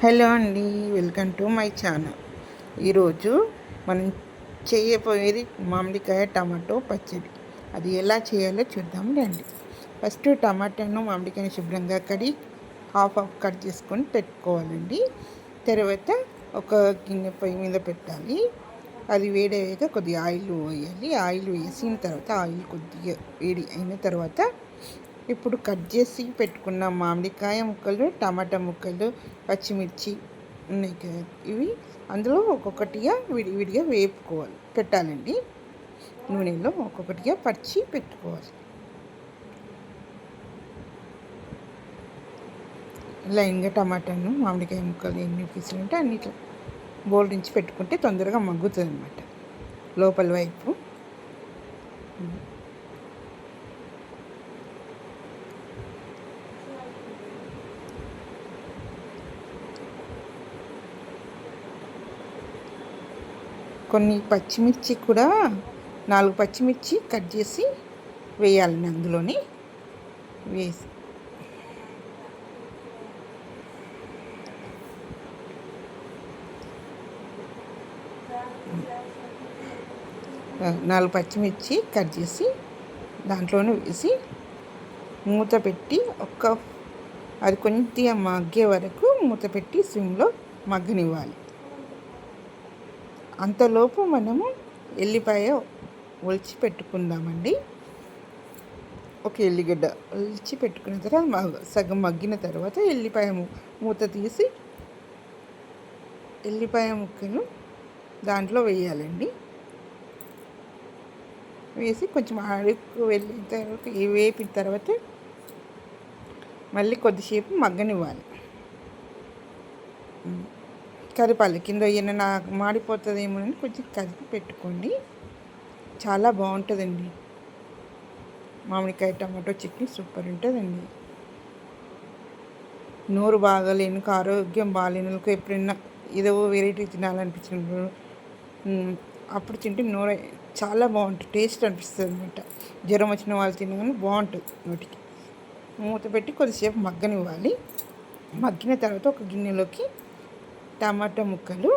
Hello అండి, welcome to my channel. ఈరోజు మనం చేయబోయేది మామిడికాయ టమాటో పచ్చడి. అది ఎలా చేయాలో చూద్దాం రండి. ఫస్ట్ టమాటాను మామిడికాయని శుభ్రంగా హాఫ్ కట్ చేసుకొని పెట్టుకోవాలండి. తర్వాత ఒక గిన్నె పొయ్యి మీద పెట్టాలి. అది వేడయ్యాక కొద్దిగా ఆయిల్ వేయాలి. ఆయిల్ వేసిన తర్వాత ఆయిల్ కొద్దిగా వేడి అయిన తర్వాత ఇప్పుడు కట్ చేసి పెట్టుకున్న మామిడికాయ ముక్కలు, టమాటా ముక్కలు, పచ్చిమిర్చి ఉన్నాయి కదా, ఇవి అందులో ఒక్కొక్కటిగా విడివిడిగా పెట్టాలండి. నూనెలో ఒక్కొక్కటిగా పచ్చి పెట్టుకోవాలి. లైన్గా టమాటాను, మామిడికాయ ముక్కలు ఎన్ని పీసులు ఉంటే అన్నిట్లో బౌల్ నుంచి పెట్టుకుంటే తొందరగా మగ్గుతుంది అన్నమాట లోపల వైపు. కొన్ని పచ్చిమిర్చి కూడా 4 పచ్చిమిర్చి కట్ చేసి వేయాలండి. అందులోని వేసి 4 పచ్చిమిర్చి కట్ చేసి దాంట్లోనే వేసి మూత పెట్టి అది కొంచెం మగ్గే వరకు మూత పెట్టి సిమ్లో మగ్గనివ్వాలి. అంతలోపు మనము ఎల్లిపాయ ఒలిచి పెట్టుకుందామండి. ఒక ఎల్లిగడ్డ ఒలిచి పెట్టుకున్న తర్వాత సగం మగ్గిన తర్వాత ఎల్లిపాయ మూత తీసి ఎల్లిపాయ ముక్కలు దాంట్లో వేయాలండి. వేసి కొంచెం అడుగు వెళ్ళిన తర్వాత వేపిన తర్వాత మళ్ళీ కొద్దిసేపు మగ్గనివ్వాలి. కరిపాలి. కింద ఏమైనా మాడిపోతుందేమో అని కొంచెం కలిపి పెట్టుకోండి. చాలా బాగుంటుందండి. మామిడికాయ టమాటో చట్నీ సూపర్ ఉంటుందండి. నోరు బాగాలేనుకు, ఆరోగ్యం బాగాలేనుకు, ఎప్పుడైనా ఏదో వెరైటీ తినాలనిపించినప్పుడు అప్పుడు తింటే నోరు చాలా బాగుంటుంది, టేస్ట్ అనిపిస్తుంది అనమాట. జ్వరం వచ్చిన వాళ్ళు తినగానే బాగుంటుంది నోటికి. మూత పెట్టి కొద్దిసేపు మగ్గనివ్వాలి. మగ్గిన తర్వాత ఒక గిన్నెలోకి టమాటా ముక్కలు,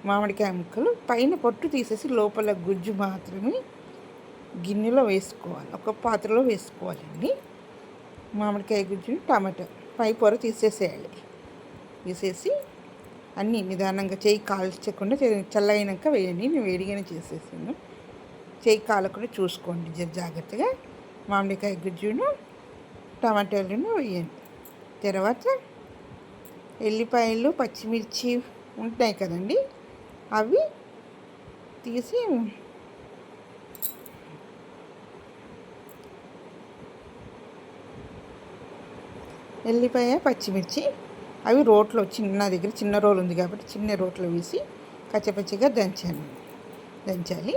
మామిడికాయ ముక్కలు పైన పొట్టు తీసేసి లోపల గుజ్జు మాత్రమే గిన్నెలో వేసుకోవాలి. ఒక పాత్రలో వేసుకోవాలండి. మామిడికాయ గుజ్జుని టమాటా పై పొర తీసేసేయాలి. తీసేసి అన్నీ నిదానంగా చేయి కాల్చకుండా చల్లయినాక వేయండి. నేను వేడిగానే చేసేసాను. చేయి కాలకుండా చూసుకోండి జాగ్రత్తగా. మామిడికాయ గుజ్జును టమాటాలను వేయండి. తర్వాత ఎల్లిపాయలు, పచ్చిమిర్చి ఉంటాయి కదండి, అవి తీసి ఎల్లిపాయ, పచ్చిమిర్చి అవి రోట్లో నా దగ్గర చిన్న రోలు ఉంది కాబట్టి చిన్న రోట్లో వేసి కచ్చపచ్చిగా దంచాలి.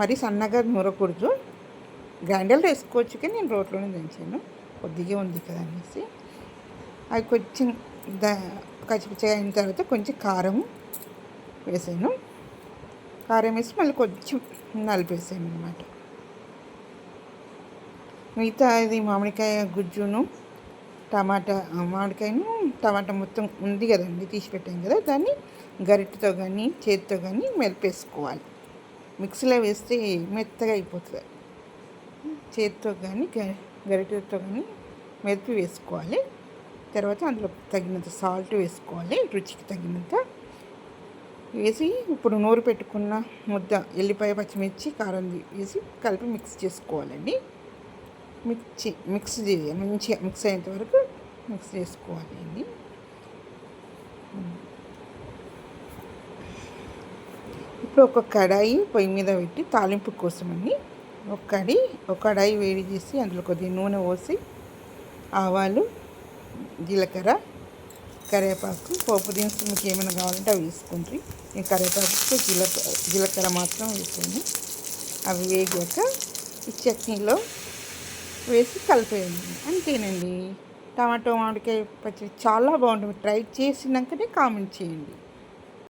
మరి సన్నగా నూరకూడదు. గ్రైండర్లో వేసుకోవచ్చు, కానీ నేను రోట్లోనే దంచాను. కొద్దిగా ఉంది కదా అనేసి అవి కొంచెం కచ్చిపచ్చిగా అయిన తర్వాత కొంచెం కారం వేసాను. కారం వేసి మళ్ళీ కొంచెం నలిపేసాను అన్నమాట. మిగతా ఇది మామిడికాయ గుజ్జును మామిడికాయను టమాటా మొత్తం ఉంది కదండి, తీసి పెట్టాను కదా, దాన్ని గరిటెతో కానీ చేతితో కానీ మెలిపేసుకోవాలి. మిక్సీలో వేస్తే మెత్తగా అయిపోతుంది. చేతితో కానీ గరిటెతో కానీ మెలిపి వేసుకోవాలి. తర్వాత అందులో తగినంత సాల్ట్ వేసుకోవాలి, రుచికి తగినంత వేసి ఇప్పుడు నూరు పెట్టుకున్న ముద్ద ఎల్లిపాయ, పచ్చిమిర్చి, కారం వేసి కలిపి మిక్స్ చేసుకోవాలండి. మిక్స్ చేయాలి. మంచిగా మిక్స్ అయ్యేంత వరకు మిక్స్ చేసుకోవాలి అండి. ఇప్పుడు ఒక కడాయి పొయ్యి మీద పెట్టి తాలింపు కోసమని ఒక కడాయి వేడి చేసి అందులో కొద్దిగా నూనె పోసి ఆవాలు, జీలకర్ర, కరివేపాకు, పోపు దినుసులు మీకు ఏమైనా కావాలంటే అవి వేసుకుంటారు. నేను కరివేపాకు, జీలకర్ర మాత్రం వేసాను. అవి వేగాక ఈ చట్నీలో వేసి కలిపేయండి. అంతేనండి. టమాటో మామిడికాయ పచ్చడి చాలా బాగుంటుంది. ట్రై చేసినాకనే కామెంట్ చేయండి.